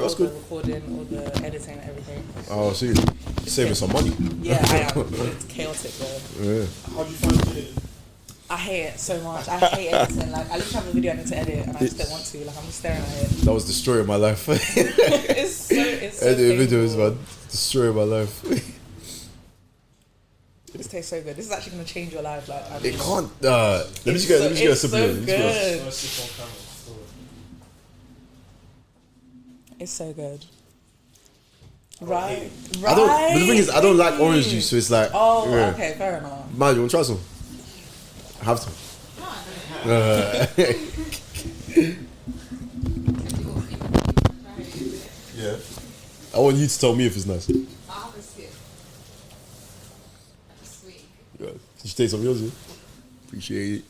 that's good. The recording, all the editing, and everything. Oh, so you're saving some money. Yeah, I am. It's chaotic though. Yeah. How do you find it? I hate it so much. I hate editing. Like, I literally have a video I need to edit, and I just don't want to. Like, I'm just staring at it. That was destroying my life. It's so Editing videos, man. Destroying my life. This tastes so good. This is actually going to change your life. Like, I mean, It can't. Let me just get a sip of it. good. It's so good. Right. But the thing is, I don't like orange juice, so it's like. Oh, okay, fair enough. Man, you want to try some? I have to. Yeah. I want you to tell me if it's nice. I'll have a sip. That's sweet. Yeah. Did you taste some of yours? Yeah? Appreciate it.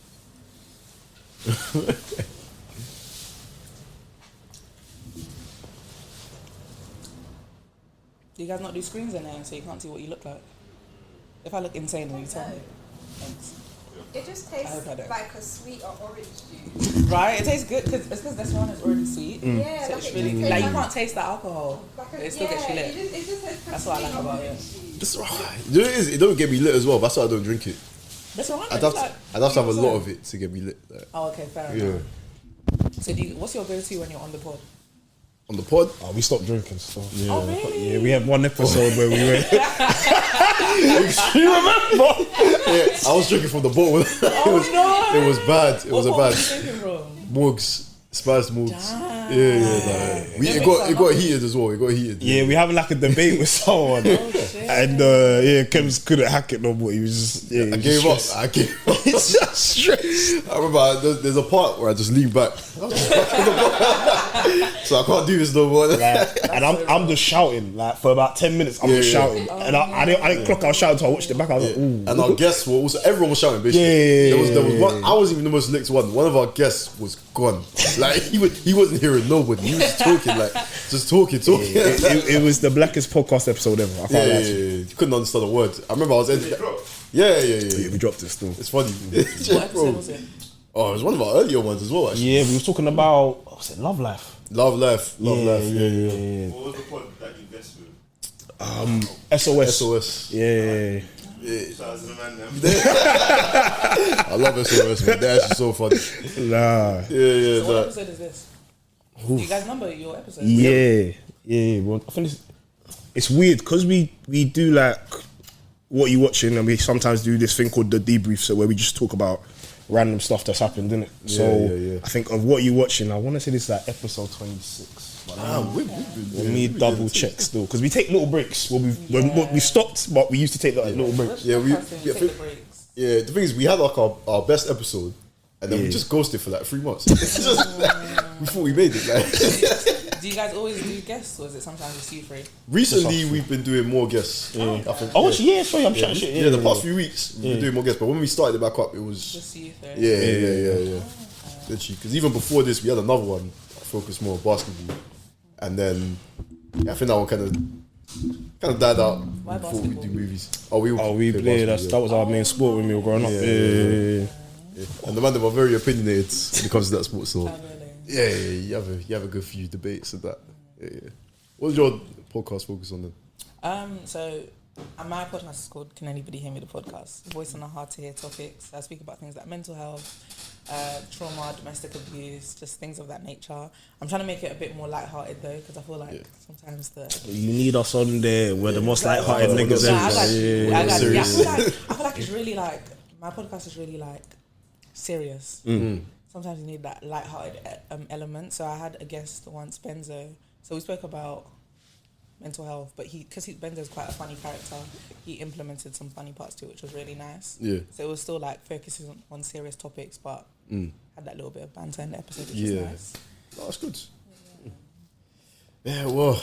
Do you guys not do screens in there so you can't see what you look like? If I look insane, will you tell me? Thanks. It just tastes like a sweet or orange juice. Right? It tastes good because Disarano is already sweet. Yeah, So it's really like you can't taste the alcohol. But it still gets you lit. It just tastes That's what I like about it. That's right. You know what it is? It don't get me lit as well. That's why I don't drink it. That's all right. I'd have to have a lot of it to get me lit. Like, Oh, okay, fair yeah. enough. So what's your go-to when you're on the pod? On the pod? Oh, we stopped drinking, so yeah. Oh, really? Yeah, we had one episode where we went. You remember? Yeah, I was drinking from the bottle. Oh, no! It was bad. It was What a bad. was you drinking from? Mugs. Spiced mugs. Damn. Yeah. It got heated as well. It got heated. Yeah, we having like a debate with someone, and Kems couldn't hack it no more. He was just I gave up. It's just stress. I remember there's a part where I just lean back. So I can't do this no more. And I'm just shouting like for about 10 minutes. I'm just shouting, and I didn't clock. I was shouting, so I watched it back. I was like, ooh. And our guests were also, everyone was shouting basically. There was one. I wasn't even the most licked one. One of our guests was gone. Like he wasn't hearing nobody. He was just talking. It was the blackest podcast episode ever. I can't lie to you. You couldn't understand a word. I remember I was editing. Yeah. We dropped it still. It's funny. What episode was it? Oh, it was one of our earlier ones as well. Actually. Yeah, we were talking about what's it, Love Life. Love life. Yeah. What was the pod that you guessed with? SOS. Yeah. Shout out to the man them. I love SOS, man. They're actually so funny. Nah. Yeah. So what episode is this? Do you guys remember your episode? Yeah. Well, I think it's weird because we do like what you watching, and we sometimes do this thing called the debrief, so where we just talk about random stuff that's happened, innit? So I think of what you watching, I want to say this is like episode 26. Let me double check still, because we take little breaks. When we stopped, but we used to take little breaks. Yeah, take the breaks. Yeah, the thing is, we had like our best episode, and then we just ghosted for like 3 months. It's just we thought we made it. Like. Do you guys always do guests, or is it sometimes just you three? Recently, we've been doing more guests. I think, Sorry, I'm chatting shit. Yeah, the past few weeks we've been doing more guests, but when we started it back up, it was Just you three. Yeah. Literally, because even before this, we had another one that focused more on basketball, and then I think that one kind of died out Why before we basketball? do movies. We played. That was our main sport when we were growing up. Yeah. And the man, they were very opinionated when it comes to that sport. So Oh, really? you have a good few debates and that. Yeah. What does your podcast focus on then? So my podcast is called Can Anybody Hear Me? The podcast, voice on the hard to hear topics. I speak about things like mental health, trauma, domestic abuse, just things of that nature. I'm trying to make it a bit more lighthearted though, because I feel like sometimes You need us on there. We're the most lighthearted niggas I ever. feel like it's really like my podcast is really like serious. Sometimes you need that lighthearted element. So I had a guest once, Benzo. So we spoke about mental health, but because Benzo's quite a funny character, he implemented some funny parts to it, which was really nice. Yeah. So it was still like focusing on serious topics, but had that little bit of banter in the episode, which was nice. Oh, that's good. Yeah, well,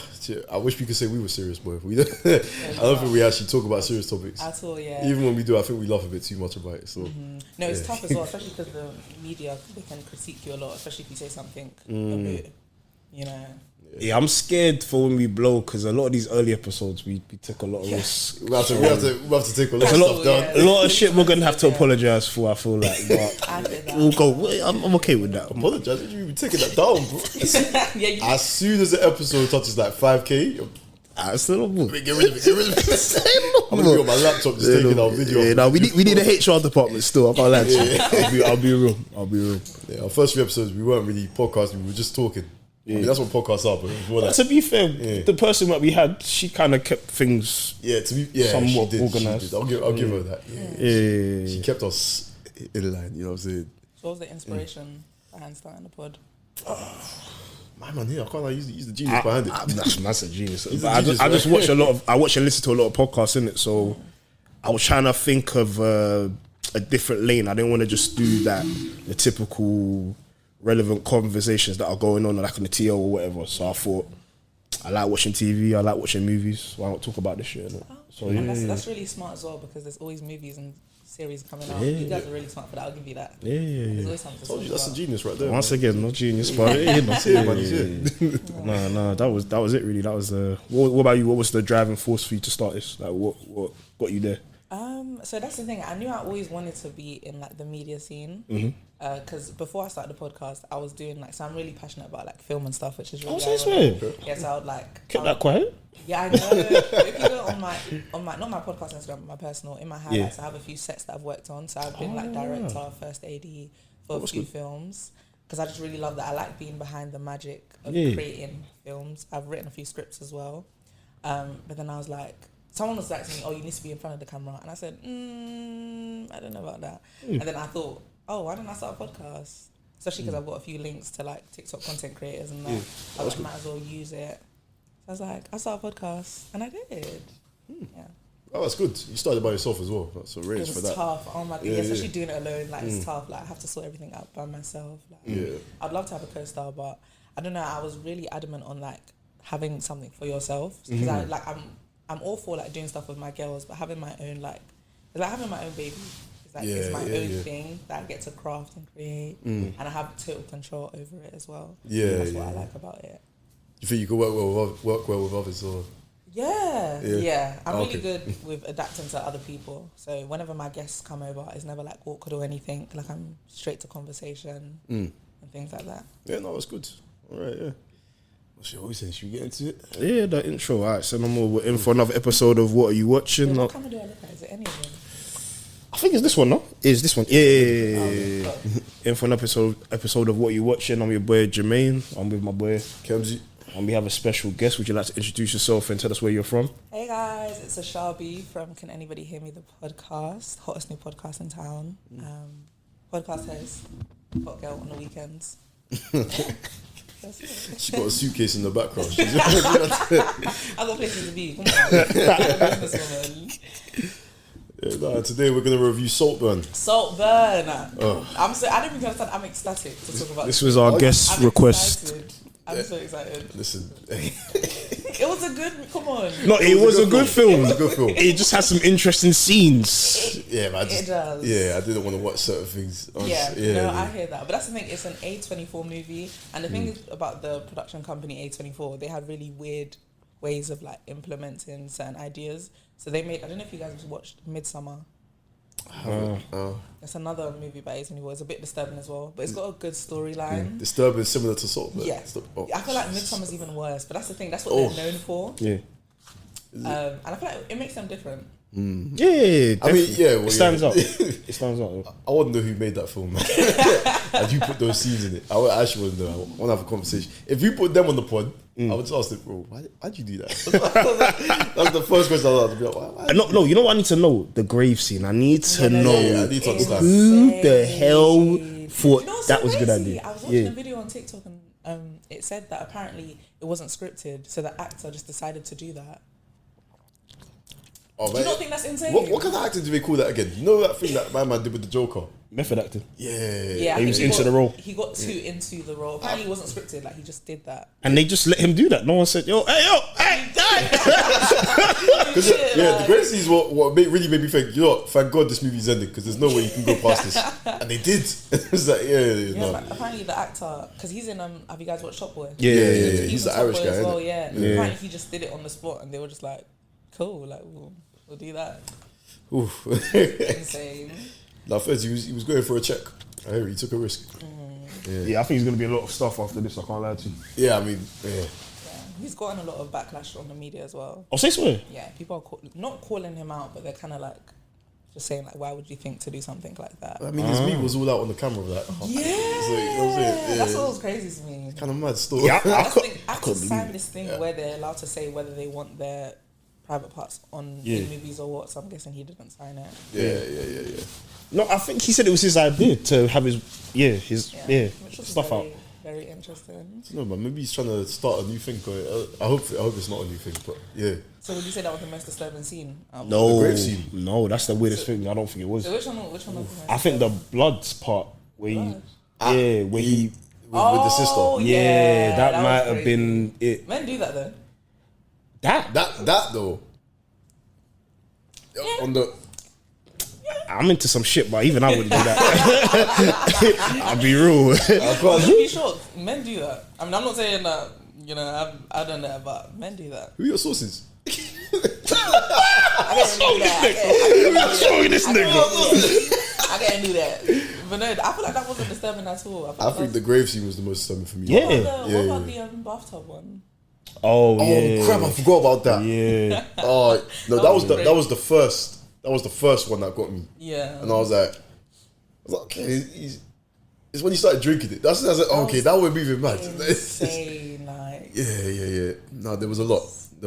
I wish we could say we were serious, but we don't. I don't think we actually talk about serious topics at all. Yeah. Even when we do, I think we laugh a bit too much about it. So no, it's tough as well, especially because the media, they can critique you a lot, especially if you say something a bit, Yeah, I'm scared for when we blow, because a lot of these early episodes we took a lot of risks. We have to take a lot of stuff down. A lot of shit we're gonna have to apologise for. I feel like, but we'll go. I'm okay with that. Apologise? What do you be taking that down, bro. As soon as the episode touches like 5K, I still don't get rid of it. I'm gonna be on my laptop just taking our video. Yeah, no, we need a HR department still. I can't lie to you. I'll be real. Yeah, our first few episodes, we weren't really podcasting. We were just talking. Yeah. I mean, that's what podcasts are. But to be fair, the person that we had, she kind of kept things somewhat organised. I'll give her that. Yeah. She kept us in line. You know what I'm saying? So what was the inspiration behind starting the pod? My man, I can't use the genius behind it. That's a genius. I just watch I watch and listen to a lot of podcasts in it. So I was trying to think of a different lane. I didn't want to just do the typical relevant conversations that are going on like on the TL or whatever. So I thought I like watching TV. I like watching movies. Why not talk about this shit? So that's really smart as well because there's always movies and series coming out. You guys are really smart for that. I'll give you that. There's always something to talk about. That's a genius right there. Once again, not genius, but no, that was it really. That was what about you? What was the driving force for you to start this? Like what got you there? So that's the thing. I knew I always wanted to be in like the media scene. Because before I started the podcast, I was doing like, so I'm really passionate about like film and stuff, which is really yeah. So I would like keep that quiet. Yeah, I know. If you go on my not my podcast Instagram, but my personal, in my highlights, I have a few sets that I've worked on. So I've been like director, first AD for a few films because I just really love that. I like being behind the magic of creating films. I've written a few scripts as well, but then I was like, someone was like to me, "Oh, you need to be in front of the camera," and I said, "I don't know about that." And then I thought, "Oh, why don't I start a podcast?" Especially because I've got a few links to like TikTok content creators and that. I was like, might as well use it. So I was like, I'll start a podcast, and I did. Yeah. Oh, that's good. You started by yourself as well. That's a raise for that. It was tough. Oh my god, especially doing it alone. Like it's tough. Like I have to sort everything out by myself. Like, I'd love to have a co-star, but I don't know. I was really adamant on like having something for yourself because I'm all for like doing stuff with my girls, but having my own it's like having my own baby. It's like it's my own thing that I get to craft and create, and I have total control over it as well. That's what I like about it. You think you could work well with others, or? Yeah. I'm really good with adapting to other people. So whenever my guests come over, it's never like awkward or anything. Like I'm straight to conversation and things like that. Yeah, no, that's good. All right, yeah. What always saying? Should we get into it? Yeah, that intro. All right, so no more. We're in for another episode of What Are You Watching? What camera do I look at? Is it any of them? I think it's this one, no? It's this one. Yeah. In for an episode of What Are You Watching? I'm your boy Jermaine. I'm with my boy Kemsy. And we have a special guest. Would you like to introduce yourself and tell us where you're from? Hey guys, it's Ashabi from Can Anybody Hear Me, the podcast, hottest new podcast in town. Podcast host, hot girl on the weekends. She's got a suitcase in the background. I've got places to be. Come on. Today we're going to review Saltburn. Saltburn. I didn't even understand. I'm ecstatic to talk about this. This was our guest request. Excited. I'm so excited. Listen. It was a good, come on. No, it was a good film. It was a good film. It just had some interesting scenes. It does. Yeah, I didn't want to watch certain things. I hear that. But that's the thing, it's an A24 movie. And the thing is about the production company A24, they had really weird ways of like implementing certain ideas. So they made, I don't know if you guys watched Midsummer. It's another movie by A24. It's a bit disturbing as well, but it's got a good storyline. Disturbing, similar to Salt. Yeah, I feel like Midsummer's even worse, but that's the thing. That's what they're known for. Yeah, and I feel like it makes them different. Yeah, I mean, it stands out. It stands out. I want to know who made that film, and who put those scenes in it. I actually want to know. I want to have a conversation. If you put them on the pod, I would just ask them, bro, why'd you do that? That's the first question I was like, why no, you know what I need to know? The grave scene. I need to know I need to understand. Who the hell thought that was a good idea. I was watching a video on TikTok and it said that apparently it wasn't scripted, so the actor just decided to do that. Oh, do you not think that's insane? What kind of acting do they call that again? You know that thing that my man did with the Joker? Method acting. Yeah, he was into the role. He got too into the role. Apparently, it wasn't scripted. Like he just did that, and they just let him do that. No one said, "Hey!" The great scene is what really made me think. You know what? Thank God this movie's ending because there's no way you can go past this. And they did. It was like, like, apparently the actor, because he's in have you guys watched Top Boy? Yeah. He's the Irish guy as well. Yeah. Apparently he just did it on the spot, and they were just like, "Cool, like we'll do that." Insane. Now, first he was going for a check. I hear he took a risk. Yeah, I think he's gonna be a lot of stuff after this. I can't lie to you. Yeah, I mean, yeah. Yeah. He's gotten a lot of backlash on the media as well. I'll say so. Yeah, people are not calling him out, but they're kind of like just saying like, why would you think to do something like that? I mean, his meat was all out on the camera. Like, Yeah, so, you know what I'm saying? Yeah. That's what was crazy to me. Kind of mad story. Yeah, Actors believe sign it. this thing where they're allowed to say whether they want their private parts on in movies or what. So I'm guessing he didn't sign it. Yeah. No, I think he said it was his idea to have his Which was stuff very, out. very interesting. No, man. Maybe he's trying to start a new thing. I hope it's not a new thing, but yeah. So would you say that was the most disturbing scene? No, The grave scene. no, that's the weirdest thing. I don't think it was. So which one was the most I think the bloods part where he, Blood? where he, with the sister. Oh, yeah, that was might have crazy. been it. Men do that though. That That though. On the I'm into some shit, but even I wouldn't do that. I'll be real. You'd be shocked. Men do that. I mean, I'm not saying that. You know, I've done that, but men do that. who are your sources? I can't do this nigga. I can't do that. But no, I feel like that wasn't disturbing at all. I think the grave scene was the most disturbing for me. Yeah. What about the bathtub one? Oh Oh yeah. crap! I forgot about that. Yeah. Oh no, that was crazy. that was the first. That was the first one that got me. Yeah. And I was like, okay, it's when you started drinking it. That's when I was like, oh, okay, that would be even mad. Insane, like. Yeah. No, there was a lot. I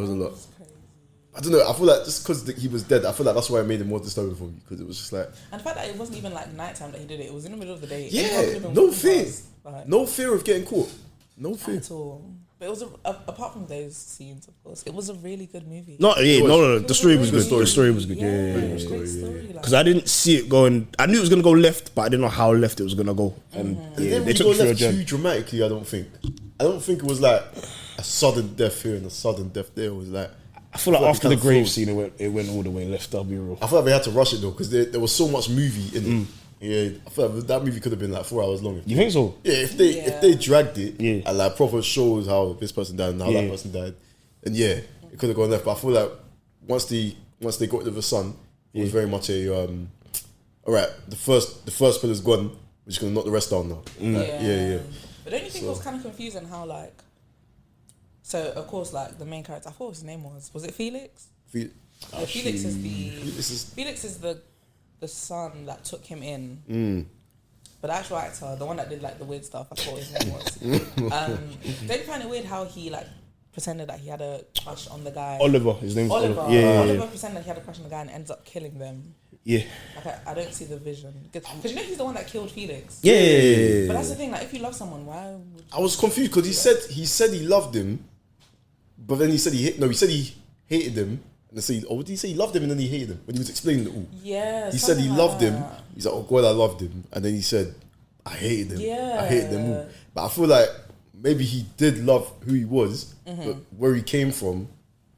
don't know. I feel like just because he was dead, I feel like that's why it made it more disturbing for me because it was just like And the fact that it wasn't even like nighttime that he did it. It was in the middle of the day. yeah, Everyone could've been no walking fear, past, like, no fear of getting caught, no fear. at all. But it was apart from those scenes, of course, it was a really good movie. No, no. The story was good. Really The story was good. Yeah, Yeah. it was a great story. Like, Because I didn't see it going. I knew it was gonna go left, but I didn't know how left it was gonna go. And And yeah, then they we took go me through a left journey. too dramatically. I don't think it was like a sudden death here and a sudden death there. It was like I feel like I feel like after it the kinda grave flowed. scene, it went all the way left. I'll be real. I feel like they had to rush it though because there was so much movie in it. Yeah, I feel like that movie could have been like 4 hours long. You think so? Yeah, if they dragged it and like proper shows how this person died and how that person died, and yeah, it could have gone left. But I feel like once they got rid of the son, it was very much a all right. The first pillar's gone. We're just gonna knock the rest down now. Like, yeah. But don't you think it was kind of confusing how like? So of course, like the main character, I forgot what his name was it Felix? No, Felix is the son that took him in. But the actual actor, the one that did like the weird stuff, I forgot what his name was. Don't you find it weird how he like pretended that he had a crush on the guy? Oliver, his name's Oliver. Yeah. Oliver pretended that he had a crush on the guy and ends up killing them. Yeah. Like I don't see the vision because you know he's the one that killed Felix. Yeah. But that's the thing. Like if you love someone, why would I was confused because he said he loved him, but then he said he hated him. And did he say he loved him and then he hated him when he was explaining it all? Yeah. He said he something loved like him. that. He's like, oh God, I loved him. And then he said, I hated him. Yeah. I hated them all. But I feel like maybe he did love who he was, but where he came from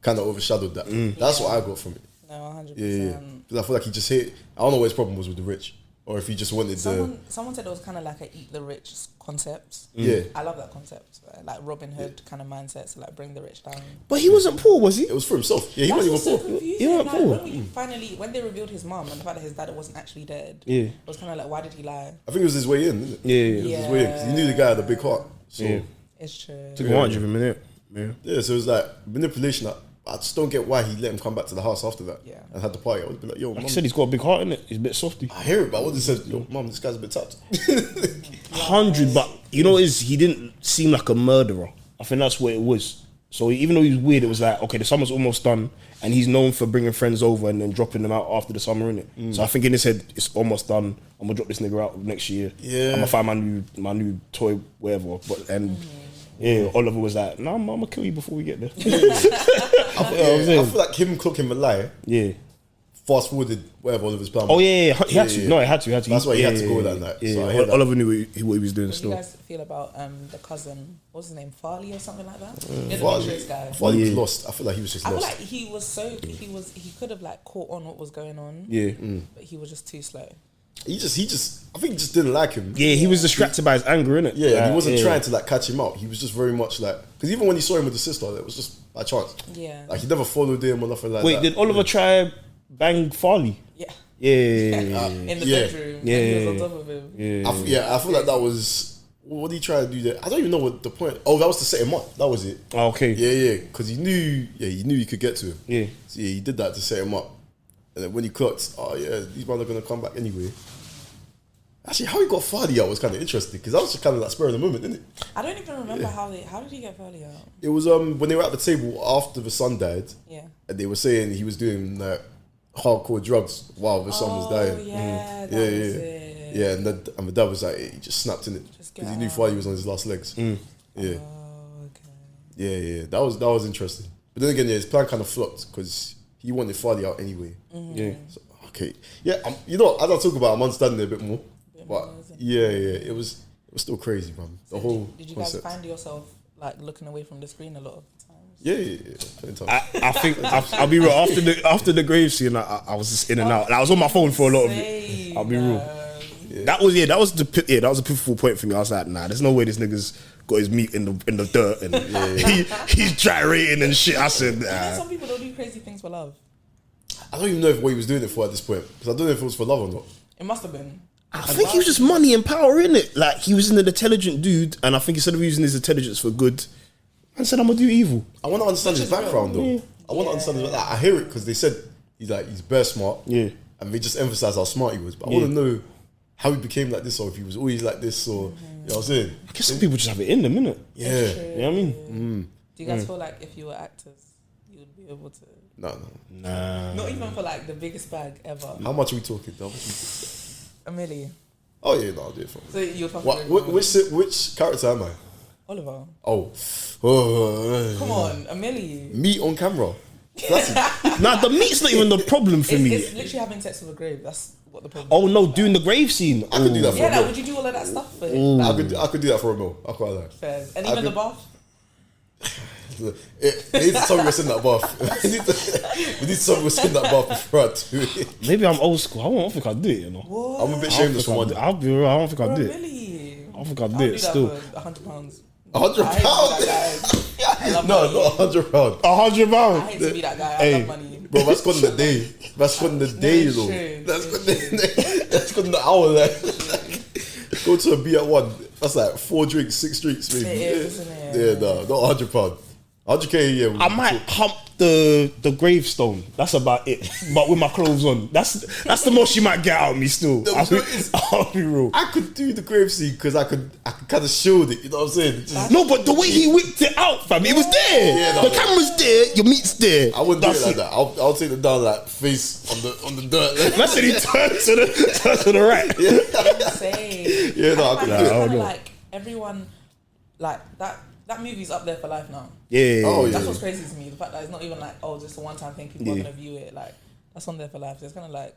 kind of overshadowed that. That's what I got from it. No, 100%. Yeah. Because I feel like he just hate. I don't know what his problem was with the rich, or if he just wanted Someone said it was kind of like a eat the rich concept. Yeah. I love that concept, like Robin Hood kind of mindset to like bring the rich down. But he wasn't poor, was he? It was for himself. Yeah, he That's wasn't what's even so poor. confusing. Yeah, Like, poor. when they revealed his mum and the fact that his dad wasn't actually dead, Yeah. it was kind of like, why did he lie? I think it was his way in, isn't it? Yeah. It was his way in because he knew the guy had a big heart. So Yeah. It's true. Took advantage of him, innit? Yeah. yeah, so it was like manipulation. I just don't get why he let him come back to the house after that. Yeah. And had the party. I would be like, yo, Like mum. I said, he's got a big heart, innit? He's a bit softy. I hear it, but I would have said, yo, mum, this guy's a bit tapped. 100, but you know what it is? He didn't seem like a murderer. I think that's what it was. So even though he was weird, it was like, okay, the summer's almost done, and he's known for bringing friends over and then dropping them out after the summer, innit? So I think in his head, it's almost done. I'm gonna drop this nigga out next year. Yeah. I'm gonna find my new toy, whatever. Yeah, Oliver was like, nah, I'm gonna kill you before we get there. I feel like him cooking a lie Yeah. fast forwarded whatever Oliver's plan. Oh yeah, he had to. Yeah. No, he had to. That's why he had to go that night. Yeah, So I hear that. Oliver knew what he was doing What do still. you guys feel about the cousin? What's his name? Farley or something like that? Yeah, the Farley Matrix guy. Farley was lost. I feel like he was just I feel lost. like he could have like caught on what was going on. Yeah. But he was just too slow. I think he just didn't like him. Yeah, he was distracted by his anger, innit? Yeah, and he wasn't trying to like catch him out. He was just very much like, because even when he saw him with the sister, it was just by chance. Yeah. Like he never followed him or nothing like Wait, that. did Oliver try bang Farley? Yeah. Yeah. In the Yeah. bedroom. Yeah. And he was on top of him. Yeah. I feel like that was what did he try to do there? I don't even know what the point. Oh, that was to set him up. That was it. Oh, okay. Yeah, because he knew he could get to him. Yeah. So he did that to set him up. And then when he clocked, these men are gonna come back anyway. Actually, how he got Farley out was kind of interesting because that was just kind of like spur of the moment, didn't it? I don't even remember how did he get Farley out? It was when they were at the table after the son died. Yeah. And they were saying he was doing like hardcore drugs while the son was dying. Yeah, that was it. Yeah, and the dad was like, he just snapped in it because he knew Farley was on his last legs. Yeah. Oh, okay. Yeah. That was interesting. But then again, his plan kind of flopped because he wanted Farley out anyway. Yeah. So, okay. Yeah, you know, as I talk about, I'm understanding it a bit more. But it was still crazy, man. The whole Did you concept. guys find yourself like looking away from the screen a lot of times? Yeah. I think I'll be real. After the grave scene, I was just in and out. And I was on my phone for a lot of it. I'll be real. Yeah. That was the pivotal point for me. I was like, nah, there's no way this nigga's got his meat in the dirt and he's gyrating and shit. I said, You know, nah. some people don't do crazy things for love. I don't even know what he was doing it for at this point because I don't know if it was for love or not. It must have been. I think he was just money and power in it. Like he was an intelligent dude, and I think instead of using his intelligence for good, man said, "I'm gonna do evil." I want to understand his background though. Yeah. I want to understand his background. I hear it because they said he's bare smart. Yeah. And they just emphasized how smart he was. But I want to know how he became like this, or if he was always like this, or you know what I'm saying. I guess some people just have it in them, innit? Yeah. It's true. You know what I mean? Do you guys feel like if you were actors, you would be able to? No. Nah. Not even for like the biggest bag ever. How much are we talking? Though? A million. Oh yeah, no, I'll do it for. So you're talking Which character am I? Oliver. Oh. Come on, a million. Me on camera. Classic. Nah, the meat's not even the problem for me. It's literally having sex with a grave. That's what the problem. Oh no, doing the grave scene. I could do that for Yeah, a like, mil. would you do all of that stuff for him? I could do that for a mil. I quite like. Fair. And I even the could- bath. It needs somebody who's in that bath. we need somebody who's in that bath before I do it. Maybe I'm old school. I don't think I'd do it, you know. What? I'm a bit shameless for one. I'll be real. I don't think For I'd a do it. million. I don't think I'd I'll do do it that still. for £100. £100? I hate to be that guy. I love No, money. not £100. £100. I hate to be that guy. I Hey. love money. Bro, that's gone in the day. That's gone in the day, it's though. true. That's gone in the hour. Like, go to a B at 1. That's like 4 drinks, 6 drinks, maybe. It is, isn't it? Yeah, no, not £100. 100k, yeah. I might hump the gravestone. That's about it. But with my clothes on. That's the most she might get out of me still. No, I'll be real. I could do the grave scene because I could kind of shield it. You know what I'm saying? Just- No, but the way he whipped it out, fam, it was there. Yeah, no, the camera's there, your meat's there. I wouldn't do That's it like that. I'll take them down like face on the dirt. That's when he turned to the right. Insane. Yeah, no, I find could it do it. kinda know. like everyone, like that movie's up there for life now. Yeah. Oh, yeah. That's what's crazy to me. The fact that it's not even like, oh, just a one-time thing. People are Yeah. gonna view it. Like that's on there for life. So it's kind of like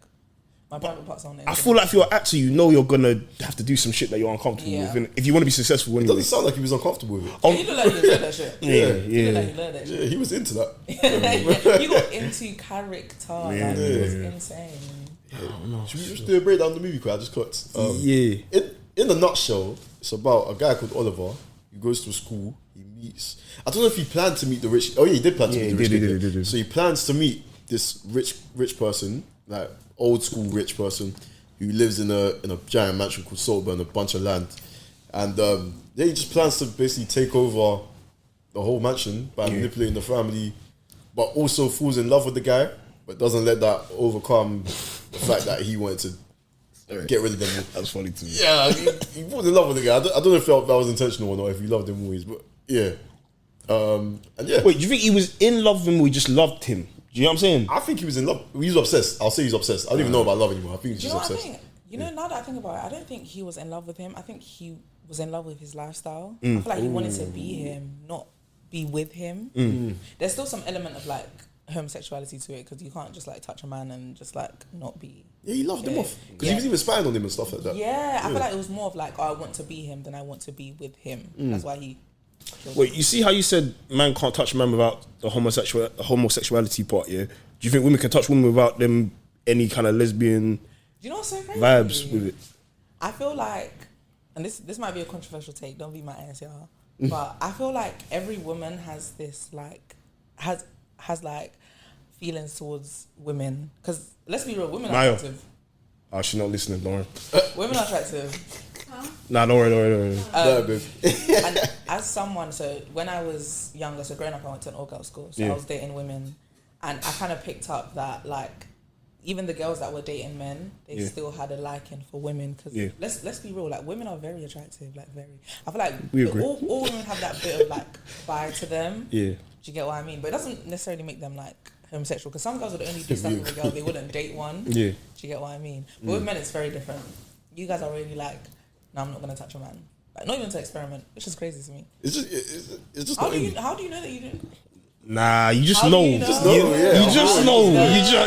my private part's on there. I feel like if you're an actor, you know you're gonna have to do some shit that you're uncomfortable Yeah. with. If you want to be successful It anyway. doesn't sound like he was uncomfortable with it. Yeah, you look like you learned that shit. Yeah, You look yeah. like you learned that shit. Yeah, he was into that. You got into character. Like, it was insane. Should we just do a breakdown of the movie? Cause I just cut. Yeah. In a nutshell, it's about a guy called Oliver. He goes to school. He meets. I don't know if he planned to meet the rich. Oh yeah, he did plan to Yeah, meet he the rich did, kid. he did. So he plans to meet this rich person, like old school rich person, who lives in a giant mansion called Saltburn, a bunch of land, and yeah, he just plans to basically take over the whole mansion by manipulating the family, but also falls in love with the guy, but doesn't let that overcome the fact that he wanted to get rid of them. That's funny to me. Yeah, he falls in love with the guy. I don't know if that was intentional or not, if he loved him always, but yeah. And yeah. Wait, do you think he was in love with him or he just loved him? Do you know what I'm saying? I think he was in love. He was obsessed. I'll say he's obsessed. I don't even know about love anymore. I think he's Do you just know what I obsessed. think? You know, now that I think about it, I don't think he was in love with him. I think he was in love with his lifestyle. I feel like he wanted to be him, not be with him. There's still some element of like homosexuality to it because you can't just like touch a man and just like not be. Yeah, he loved him off. Because Yeah. he was even spying on him and stuff like that. Yeah, I feel like it was more of like, oh, I want to be him than I want to be with him. That's why he. Wait, you see how you said man can't touch a man without the homosexuality part, yeah? Do you think women can touch women without them any kind of lesbian Do you know what's so crazy? vibes with it? I feel like, and this might be a controversial take. Don't be my ass, y'all. But I feel like every woman has this like has like feelings towards women. Because let's be real, women are Mayo. attractive. Oh, she's not listening, don't worry. Women are attractive. huh? Nah, don't worry. No, babe. And as someone, so when I was younger, so growing up, I went to an all-girls school, so I was dating women, and I kind of picked up that like even the girls that were dating men, they still had a liking for women because let's be real, like women are very attractive, like very. I feel like all women have that bit of like bi to them. Yeah. Do you get what I mean? But it doesn't necessarily make them like homosexual because some girls would only do stuff with a girl, they wouldn't date one. Yeah. Do you get what I mean? But with men, it's very different. You guys are really like, no, I'm not gonna touch a man. Like not even to experiment, which is crazy to me. It's just how do you know that you didn't? Nah, you just know. You just know. You just know.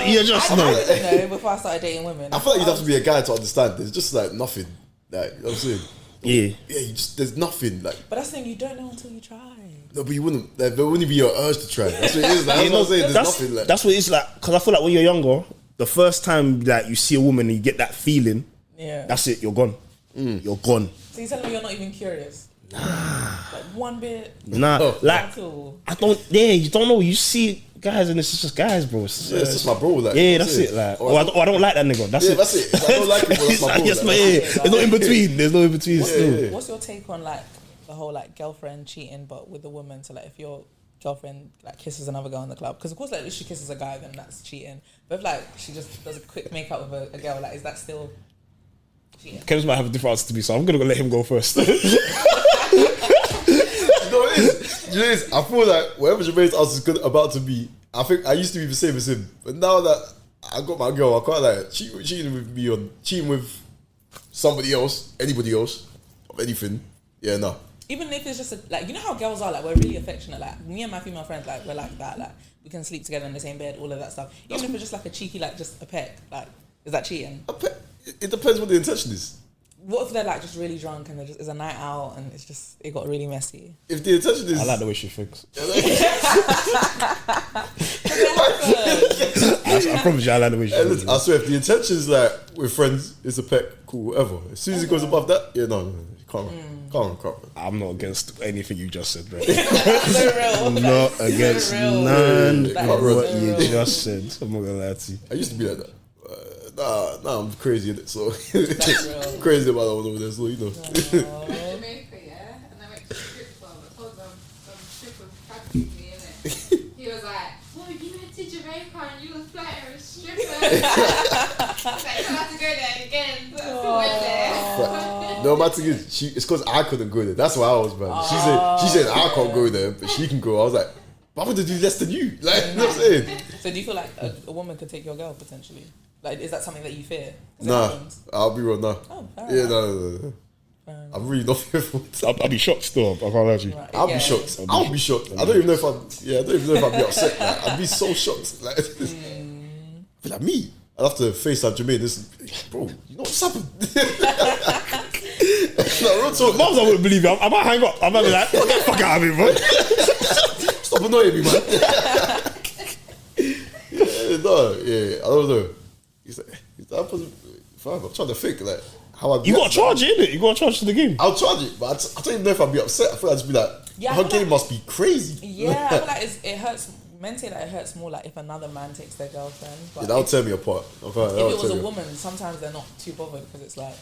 You just know. I didn't know before I started dating women. I feel like you'd have to be a guy to understand. There's just like nothing. Like, you know what I'm saying? Yeah, you just there's nothing like. But that's the thing, you don't know until you try. No, but you wouldn't. Like, there wouldn't be your urge to try. That's what it is. Like, that's what I'm saying. There's nothing. Like, that's what it's like. Because I feel like when you're younger, the first time like you see a woman and you get that feeling, that's it. You're gone. You're gone. So you're telling me you're not even curious? Nah. Like one bit. Nah. Like I don't. Yeah, you don't know. You see guys and it's just guys, bro. It's just my bro. Like, that's it. Like, I don't like that nigga. That's it. That's it. I don't like it. But that's my bro. Yes, There's no in between. There's no in between. Still. What's your take on like the whole like girlfriend cheating, but with a woman? So like if your girlfriend like kisses another girl in the club, because of course like if she kisses a guy, then that's cheating. But if like she just does a quick makeup with a girl, like is that still cheating? Kevin might have a different answer to me, so I'm gonna let him go first. You know what it is? I feel like whatever Jermaine's answer is good about to be, I think I used to be the same as him, but now that I got my girl, I can't like cheating with somebody else, anybody else, of anything. Yeah, no. Even if it's just like, you know how girls are, like we're really affectionate, like me and my female friends, like we're like that, like we can sleep together in the same bed, all of that stuff. Even if it's just like a cheeky, like just a peck, like is that cheating? It depends what the intention is. What if they're like just really drunk and it's a night out and it got really messy? If the intention is, I like the way she thinks. I promise you, I like the way she thinks. I swear, if the intention is like we're friends, it's a peck, cool, whatever. As soon as it goes above that, no, can't. I'm not against anything you just said, bro. So real. I'm not against none of what you just said. I'm not gonna lie to you. I used to be like that. Nah, I'm crazy in it, so crazy about all over there, so you know. Jamaica, yeah, and I went to a strip club. I told them some stripper practiced me in it. He was like, "Oh, you went to Jamaica and you was flirting with strippers." Like, I have to go there again. So I went there. No, my thing is, it's because I couldn't go there. That's why I was bad. She said I can't go there, but she can go. I was like, but I'm gonna do less than you. Like, you know what I'm saying? So do you feel like a woman could take your girl potentially? Like, is that something that you fear? Nah, I'll be real. Nah. Oh, yeah, no. I'm really not fearful. I'll be shocked still. I can't lie to you. Right, I'll be shocked. I'll be shocked. I don't even know if I'd be upset. Like, I'd be so shocked. Like, I'd be like, me. I'd have to FaceTime Jermaine. Bro, you know what's happened? Moms, I wouldn't believe you. I might hang up. I might be like, get the fuck out of here, bro. Stop annoying me, man. I don't know. I'm trying to think like how I. You got to charge it, innit? You got to charge to the game. I'll charge it, but I don't even know if I'd be upset. I feel like I'd just be like, her game must be crazy. Yeah, I feel like it hurts. Men say that it hurts more like if another man takes their girlfriend. But that'll tear me apart. If it was a woman, sometimes they're not too bothered because it's like.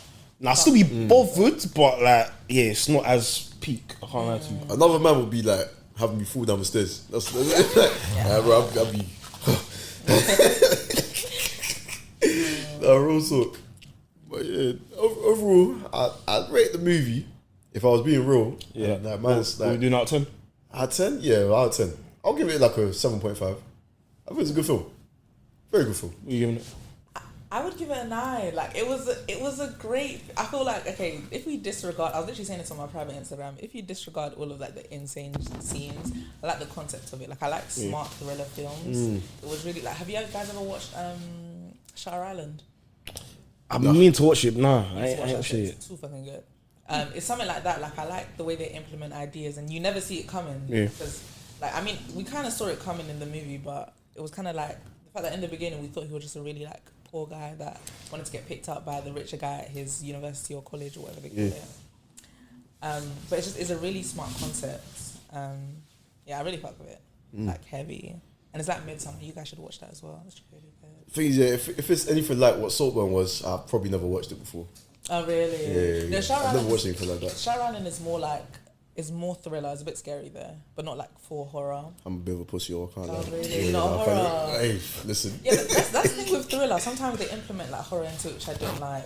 I'll still be bothered, but like, it's not as peak. I can't lie to you. Another man would be like having me fall down the stairs. That's bro, I'll be. Real talk. But yeah, overall, I'd rate the movie if I was being real. Yeah, like man's like. Are we doing out of 10? Out of 10? Yeah, out of 10. I'll give it like a 7.5. I think it's a good film. Very good film. What are you giving it? I would give it a 9. Like it was a great. I feel like if we disregard, I was literally saying this on my private Instagram. If you disregard all of like the insane scenes, I like the concept of it. Like I like smart thriller films. It was really like. Have you guys ever watched Shutter Island? I'm meaning to watch it. Nah, I ain't watching it. It's too fucking good. It's something like that. Like I like the way they implement ideas, and you never see it coming. Yeah. Because like I mean, we kind of saw it coming in the movie, but it was kind of like the fact that in the beginning we thought he was just a really like poor guy that wanted to get picked up by the richer guy at his university or college or whatever they call it. But it's a really smart concept. I really fuck with it. Like heavy, and it's like Midsummer. You guys should watch that as well. It's really good. Thing is, if it's anything like what Saltburn was, I've probably never watched it before. Oh really? Yeah. No, I've never watched anything like that. Showrunning is more thriller. It's a bit scary there, but not like full horror. I'm a bit of a pussy, I can't lie. Really? Yeah, Not I horror. find it- Hey, listen. Yeah, but that's the thing with thriller. Sometimes they implement like horror into it, which I don't like.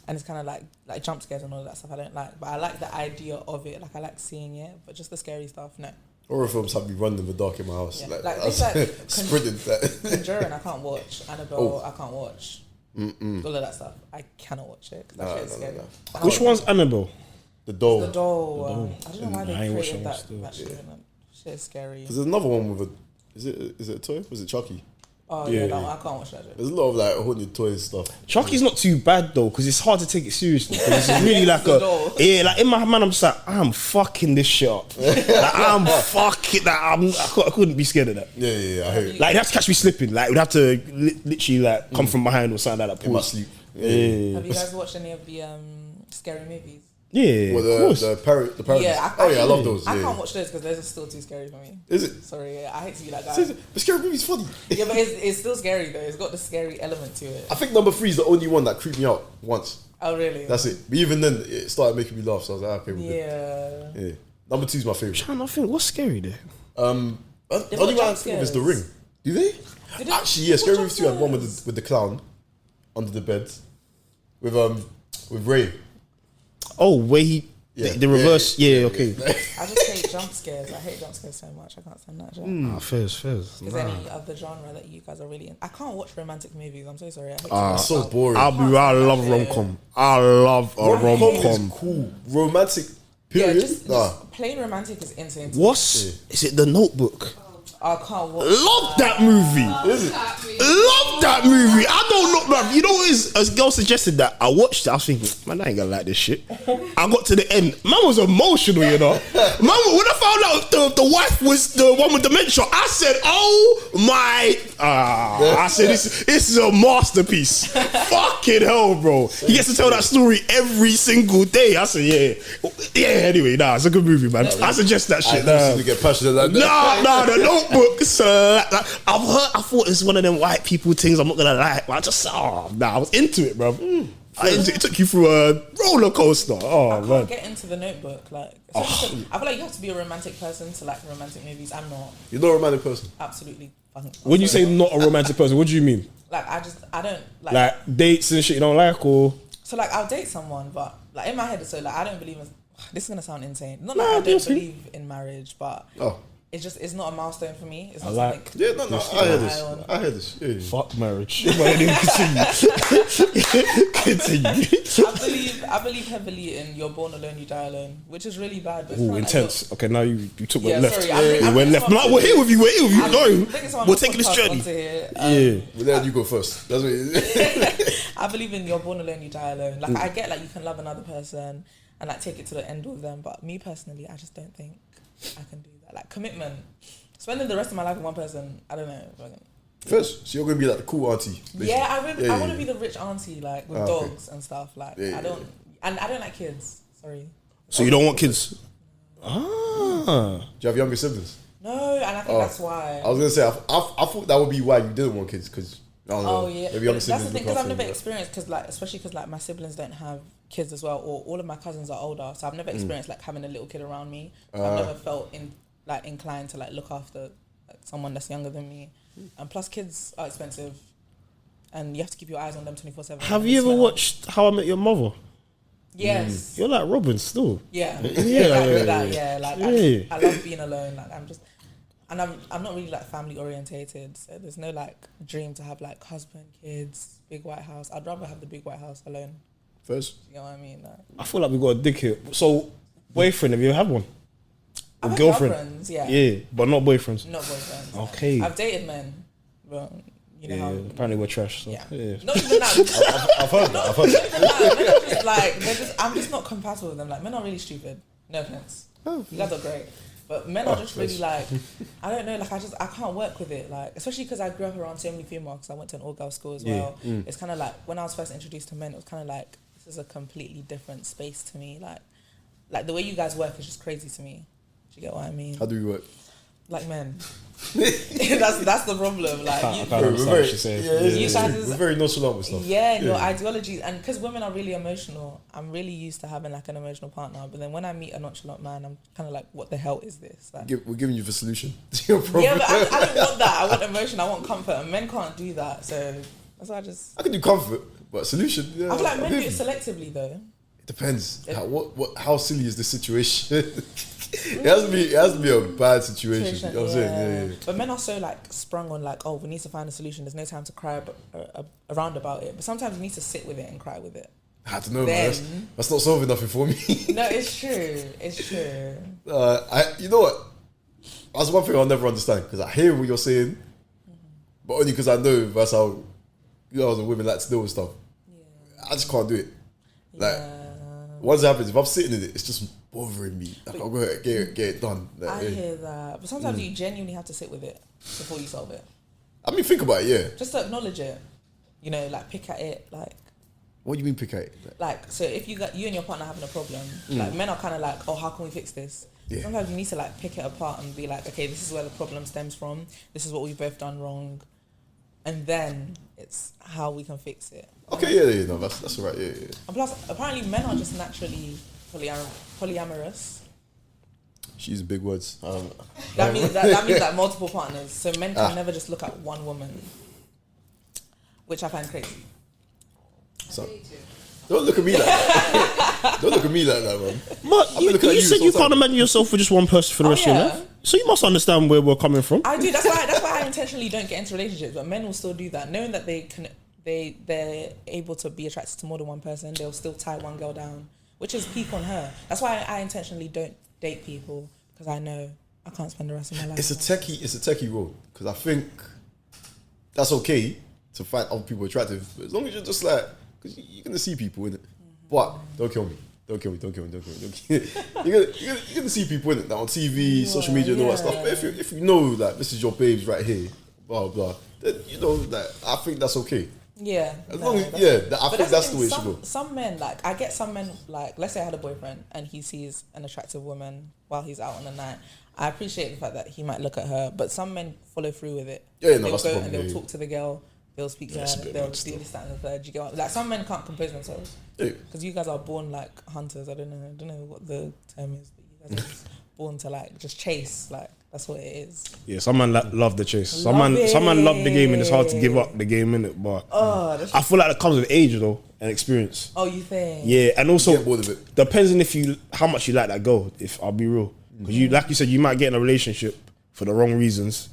And it's kind of like jump scares and all that stuff I don't like. But I like the idea of it. Like I like seeing it, but just the scary stuff, no. Horror films have me running in the dark in my house. Yeah. Like Like, I was things like sprinting. Conjuring, I can't watch. Annabelle, I can't watch. All of that stuff, I cannot watch it because that shit is scary. Which one's Annabelle? The doll. The doll. I don't know why I they ain't created watching that. still. That shit. Shit is scary. Because there's another one with a. Is it a toy? Was it Chucky? Oh Yeah, yeah, yeah. no, I can't watch that shit. There's a lot of like haunted toys stuff. Chucky's not too bad though, because it's hard to take it seriously. 'Cause it's really like The doll. like in my mind, I'm just like, I'm fucking this shit up. Like, I'm fucking that. I couldn't be scared of that. Yeah, I hear it. Like, you'd have to catch me slipping. Like, we'd have to literally like come from behind or something like that. In my Pause. sleep. Yeah. Have you guys watched any of the scary movies? Yeah, Well, of course. the parodies. Yeah, I love those. I Yeah. can't watch those because those are still too scary for me. Is it? Sorry, yeah, I hate to be that guy. The scary movie's funny. Yeah, but it's still scary though. It's got the scary element to it. I think number 3 is the only one that creeped me out once. Oh really? That's it. But even then, it started making me laugh. So I was like, okay, we're good. Yeah. Yeah. Number 2 is my favorite. Trying to think, what's scary there? They've Only got one I jump think of is The scares. Ring. Do they? Did it- Actually, yeah. Scary what Movie 2 had one jump with the clown under the bed with Ray. Oh, where he Yeah. the reverse. Yeah, okay. I just hate jump scares. I hate jump scares so much. I can't stand that shit. Fairs. Is there any other genre that you guys are really in? I can't watch romantic movies. I'm so sorry. I hate It's so boring. I love rom-com. I love a Rom-com is rom-com. cool. Romantic. Yeah, Period. just plain romantic is insane. to me. Is it The Notebook? I can't watch. Love that movie. Love that movie. I don't know, bruv. You know what is? A girl suggested that. I watched it. I was thinking, man, I ain't gonna like this shit. I got to the end. Man was emotional, you know. Man, when I found out the wife was the one with dementia, I said, oh my. I said, this is a masterpiece. Fucking hell, bro. He gets to tell that story every single day. I said, yeah. Anyway, it's a good movie, man. I suggest that I shit. never seen you get passionate like that. Nah, The Notebook. I thought it's one of them white people things I'm not gonna like. But I was into it, bro. It took you through a roller coaster. Oh I man. can't get into The Notebook. Like, especially 'cause I feel like you have to be a romantic person to like romantic movies. I'm not. You're not a romantic person. Absolutely. When you say not a romantic person, what do you mean? Like, I don't like. Like dates and shit you don't like, or So like, I'll date someone, but like in my head, so like, I don't believe in. This is gonna sound insane. Not Nah, like I don't just- believe in marriage, but Oh. it's not a milestone for me. It's I not like- something. Yeah, no, I hear this. I hear this. Yeah. fuck marriage. But anyway, continue. I believe heavily in you're born alone, you die alone, which is really bad. But it's Ooh, kinda like intense. Okay, now you took Yeah, one left. sorry, I'm We're left. No, we're here with you. I'm No, bringing someone we're on taking this podcast journey. onto here. Yeah. But then you go first. That's what it is. I believe in you're born alone, you die alone. Like I get like you can love another person and like take it to the end with them, but me personally, I just don't think I can do that. Like commitment, spending the rest of my life with one person, I don't know. First, so you're going to be like the cool auntie. Basically. Yeah, I want to yeah. be the rich auntie like with Okay. dogs and stuff. Like Yeah, I don't, and I don't like kids. Sorry. So you don't want kids? Do you have younger siblings? No, and I think that's why. I was going to say, I thought that would be why you didn't want kids, because, I don't know, Oh yeah, maybe younger that's siblings the thing look because I've after never them, experienced especially because like my siblings don't have kids as well, or all of my cousins are older, so I've never experienced like having a little kid around me. So I've never felt inclined to like look after like, someone that's younger than me, and plus kids are expensive, and you have to keep your eyes on them 24/7. Have you ever watched How I Met Your Mother? Yes. You're like Robin still. Yeah. Yeah. Like Yeah. I love being alone. Like I'm not really like family orientated, so there's no like dream to have like husband, kids, big white house. I'd rather have the big white house alone. First, You know what I mean? Like, I feel like we got a dick here. So, boyfriend, have you ever had one? I've Or had girlfriend? girlfriends, yeah. Yeah, but not boyfriends. Not boyfriends. Okay. I've dated men, but you know Yeah, how. apparently we're trash. So, Yeah. yeah. Not even that. I've heard that. I've heard that. Men are just like I'm just not compatible with them. Like men are really stupid. No offense. You guys are great, but men are just really like I don't know. Like I can't work with it. Like especially because I grew up around so many females. Because I went to an all girls school as well. It's kind of like when I was first introduced to men, it was kind of like this is a completely different space to me. Like the way you guys work is just crazy to me. Do you get what I mean? How do we work? Like men. that's the problem. Like, I you, can't understand what she's saying. You guys- we're very nonchalant with stuff. yeah, your ideologies, and because women are really emotional, I'm really used to having like an emotional partner. But then when I meet a nonchalant man, I'm kind of like, what the hell is this? Like, We're giving you the solution to your problem. yeah, but I don't want that. I want emotion. I want comfort, and men can't do that. So that's why I can do comfort, but solution. Yeah, I feel like I'm men do with it you. selectively though. It depends. How silly is the situation? It has to be a bad situation. You know what I'm saying? Yeah. But men are so like sprung on like, oh, we need to find a solution. There's no time to cry around about it. But sometimes you need to sit with it and cry with it. I don't know, man. That's not solving nothing for me. No, it's true. It's true. You know what? That's one thing I'll never understand, because I hear what you're saying, but only because I know that's how girls and women like to deal with stuff. Yeah. I just can't do it. Like, once it happens, if I'm sitting in it, it's just bothering me. Like, I'll go ahead and get it done. Like, I hear that. But sometimes you genuinely have to sit with it before you solve it. I mean, think about it, yeah. Just to acknowledge it. You know, like pick at it, like. What do you mean pick at it? Like, so if you and your partner having a problem, like men are kind of like, oh, how can we fix this? Yeah. Sometimes you need to like pick it apart and be like, okay, this is where the problem stems from. This is what we've both done wrong, and then it's how we can fix it. Okay, yeah, no, that's all right, yeah. And plus, apparently, men are just naturally polyamorous. She's big words. That means like multiple partners. So men can never just look at one woman, which I find crazy. So, don't look at me like that. Don't look at me like that, man. But you said you can't imagine yourself with just one person for the rest of your life. So you must understand where we're coming from. I do. That's why I intentionally don't get into relationships. But men will still do that, knowing that they're able to be attracted to more than one person. They'll still tie one girl down, which is peak on her. That's why I intentionally don't date people, because I know I can't spend the rest of my life. It's a techie role, because I think that's okay to find other people attractive, but as long as you're just like, because you're gonna see people in it. But don't kill me. You're gonna see people in it, like on TV, social media, and all that stuff. But if you know that this is your babes right here, blah blah, then you know that I think that's okay. Yeah. As long as I think that's the way it should go. Some men, like, I get some men, like, let's say I had a boyfriend and he sees an attractive woman while he's out on the night. I appreciate the fact that he might look at her, but some men follow through with it. Yeah, no, they'll that's the go problem. and they'll talk to the girl, they'll speak to her, they'll do this, that, and the third. You get what? Like, some men can't compose themselves. Because you guys are born like hunters. I don't know what the term is, but you guys are just born to like just chase. Like, that's what it is. Yeah, some man love the chase. Some man love the game, and it's hard to give up the game, innit? But I feel like it comes with age though and experience. Oh, you think? Yeah, and also Get bored of it. depends on how much you like that girl. If I'll be real, because you, like you said, you might get in a relationship for the wrong reasons,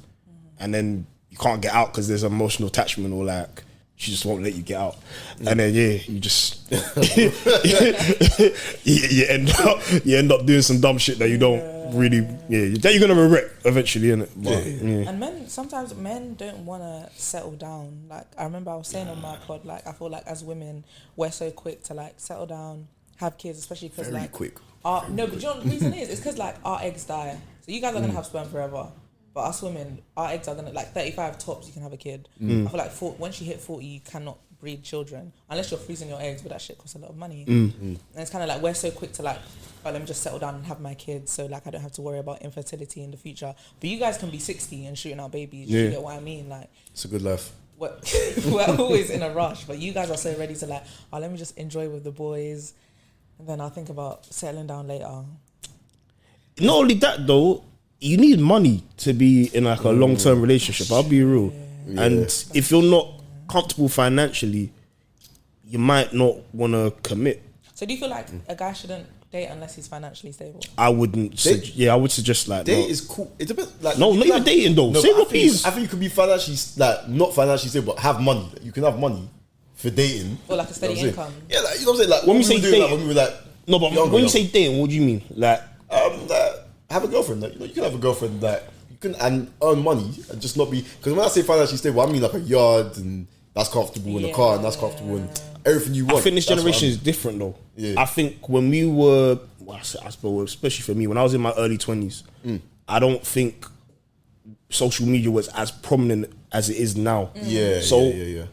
and then you can't get out because there's emotional attachment, or like she just won't let you get out, and then you just you end up doing some dumb shit that you don't really that you're gonna regret eventually, innit? But, And sometimes men don't want to settle down. Like, I remember I was saying on my pod, like, I feel like as women we're so quick to like settle down, have kids, especially because Very like quick. no, but you know what the reason is? It's because like our eggs die. So you guys are gonna have sperm forever. But us women, our eggs are gonna, like 35 tops, you can have a kid. I feel like once you hit 40, you cannot breed children unless you're freezing your eggs, but that shit costs a lot of money. And it's kind of like we're so quick to like, oh, let me just settle down and have my kids, so like I don't have to worry about infertility in the future. But you guys can be 60 and shooting out babies. You get what I mean? Like, It's a good life. we're always in a rush, but you guys are so ready to like, oh, let me just enjoy with the boys, and then I'll think about settling down later. not only that though, you need money to be in like a long-term relationship. I'll be real. And if you're not comfortable financially, you might not want to commit. So do you feel like a guy shouldn't date unless he's financially stable? I wouldn't. I would suggest like Date is cool. It depends. Like, no, not even dating though. Say what please. I think you could be financially, like, not financially stable, but have money. You can have money for dating. Or like a steady income. Yeah, like, you know what I'm saying? Like, When we we say were doing, dating, like, when we were like, No, but younger, when you say dating, what do you mean? Like, have a girlfriend. Like, you can have a girlfriend that you can and earn money and just not be. Because when I say financially stable, I mean like a yard and that's comfortable, and a car and that's comfortable, and everything you want. I think this That's generation what is different though. Yeah. I think when we were, I suppose, especially for me, when I was in my early 20s, I don't think social media was as prominent as it is now. Yeah. So, yeah.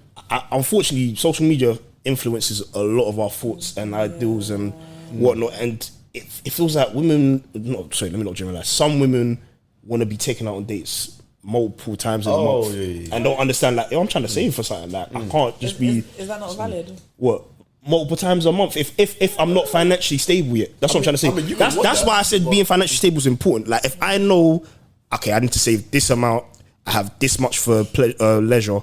Unfortunately, social media influences a lot of our thoughts and ideals and whatnot. And it feels like women, let me not generalize. Some women want to be taken out on dates multiple times in a Oh, month yeah. and don't understand like, yo, I'm trying to save for something. Like I can't just be Is that not valid? what multiple times a month if I'm not financially stable yet. That's what I'm trying to say. I mean, you can want That's that, why I said but- being financially stable is important. Like if I know, okay, I need to save this amount, I have this much for leisure,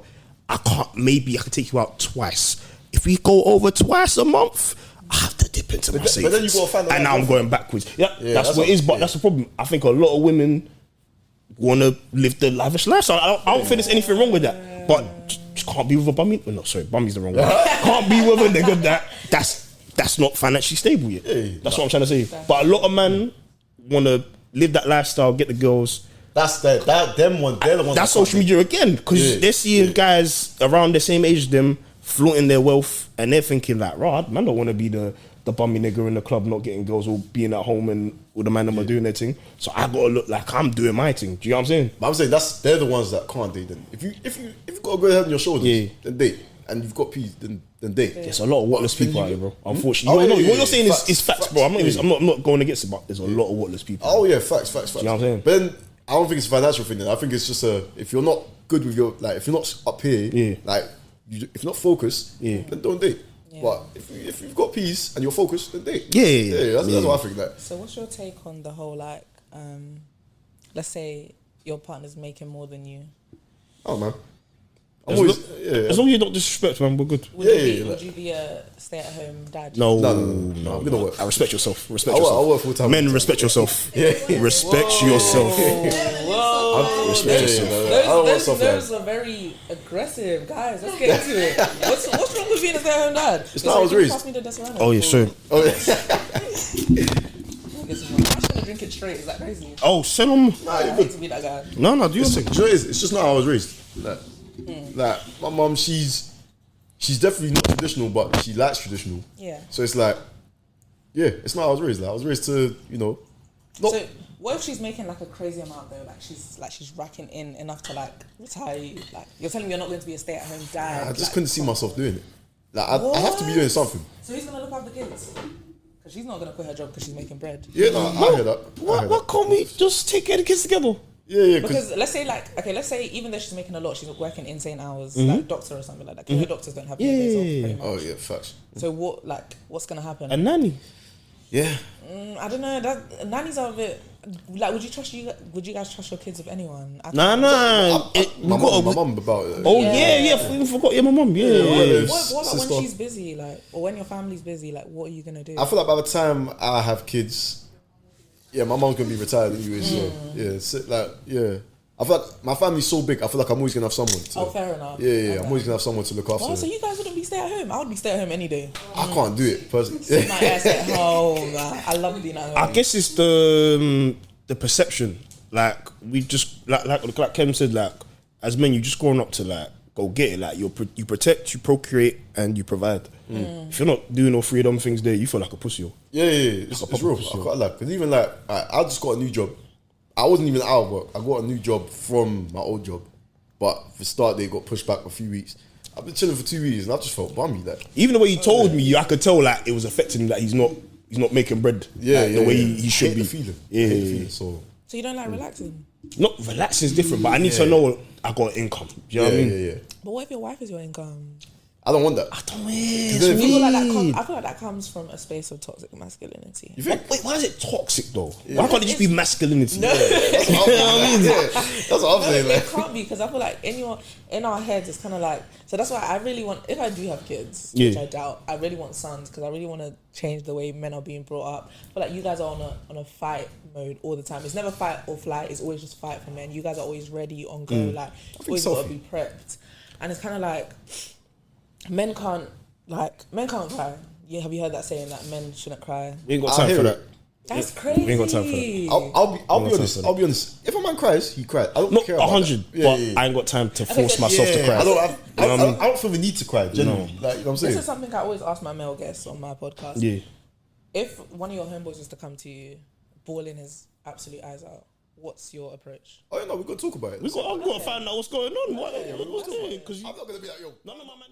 I can take you out twice. If we go over twice a month, I have to dip into my savings. But then you gotta find the and right now I'm girlfriend. going backwards. Yeah, Yeah, that's what it is, but that's the problem. I think a lot of women want to live the lavish lifestyle. I don't think there's anything wrong with that, but just can't be with a bummy. Well, no, sorry, bummy's the wrong word. Can't be with a nigga that's not financially stable yet. That's what I'm trying to say. But a lot of men want to live that lifestyle, get the girls. That's them one. They're the ones. That's social media again, because they're seeing guys around the same age as them flaunting their wealth, and they're thinking like, "Right, man, don't want to be the bummy nigga in the club, not getting girls, or being at home and all the man them are doing their thing. So I gotta look like I'm doing my thing." Do you know what I'm saying? But I'm saying they're the ones that can't date. Then if you've got a good head on your shoulders, then date. And you've got peas, then date. There's a lot of whatless people out here, bro. Unfortunately, what you're saying is facts, bro. I'm not going against it, but there's a lot of whatless people. Oh yeah, facts. You know what I'm saying? But then I don't think it's a financial thing. Then I think it's just if you're not good with your if you're not up here, like if you're not focused, then don't date. Yeah. But if you've got peace and you're focused, then date. That's what I think. Like, so what's your take on the whole like, let's say your partner's making more than you? Oh man. As long as you don't disrespect, man, we're good. Would you be a stay-at-home dad? No. I'm gonna work. I respect yourself. I'll work full time. Men, respect yourself. Respect yourself. Respect yourself. Those are very aggressive, guys. Let's get into it. What's wrong with being a stay-at-home dad? It's not I was raised. Pass me the Disarano. Oh yeah, sure. I'm just gonna drink it straight. Is that crazy? Oh, send them. I hate to be that guy. No, do your Listen, thing. do you know what it is? It's just not how I was raised. Like my mum, she's definitely not traditional, but she likes traditional. Yeah. So it's like, it's not how I was raised. Like I was raised to, not. So what if she's making like a crazy amount though? Like she's racking in enough to like retire you. Like you're telling me you're not going to be a stay-at-home dad. I just couldn't see myself doing it. Like I have to be doing something. So who's gonna look after the kids? Because she's not gonna quit her job because she's making bread. Yeah, no, I hear that. Why can't we just take care of the kids together? Yeah. Because let's say even though she's making a lot, she's working insane hours, like doctor or something like that. Because doctors don't have days off, pretty much. Oh yeah, facts. So what's gonna happen? A nanny. Yeah. I don't know. Nannies are a bit like. Would you guys trust your kids with anyone? Nah. My mum about it. Oh yeah. We forgot. Yeah, my mum. Yeah. What about when she's busy, like, or when your family's busy? Like, what are you gonna do? I feel like by the time I have kids, my mum's gonna be retired anyway. So I feel like my family's so big. I feel like I'm always gonna have someone. Fair enough. Yeah. Okay. I'm always gonna have someone to look after. Oh, so you guys wouldn't be stay at home? I would be stay at home any day. I can't do it personally. Sit my ass at home. I love being at home. I guess it's the perception. Like we just like Kem said. Like as men, you just grown up to like go get it. Like you protect, you procreate, and you provide. If you're not doing all three of them things there, you feel like a pussy. Yeah. It's real. I quite like because even like I just got a new job. I wasn't even out of work. I got a new job from my old job, but the start date got pushed back a few weeks. I've been chilling for 2 weeks and I just felt bummy. Like Even the way he told me, I could tell like it was affecting him. That he's not making bread. The way he should be. I hate the feeling. So you don't like relaxing? Not relaxing is different, but I need to know I got income. Do you know what I mean? Yeah. But what if your wife is your income? I don't want that. I don't know. I feel like that comes from a space of toxic masculinity. You think? Wait, why is it toxic though? Why can't it just be masculinity? No. That's what I'm saying. Like. It can't be, because I feel like in our heads it's kind of like, so that's why I really want, if I do have kids, which I doubt, I really want sons because I really want to change the way men are being brought up. I feel like you guys are on a fight mode all the time. It's never fight or flight. It's always just fight for men. You guys are always ready, on go, like always got to be prepped. And it's kind of like men can't cry. Yeah, have you heard that saying that men shouldn't cry? We ain't got time for that. That's crazy. We ain't got time for that. I'll be honest. I'll be honest. If a man cries, he cries. I don't Not care about 100, that. but I ain't got time to force myself to cry. I don't feel the need to cry. Genuinely, like, you know what I'm saying. This is something I always ask my male guests on my podcast. Yeah. If one of your homeboys was to come to you, bawling his absolute eyes out, what's your approach? Oh no, we're gonna talk about it. I've got to find out what's going on. Because I'm not gonna be like, yo. none of my man.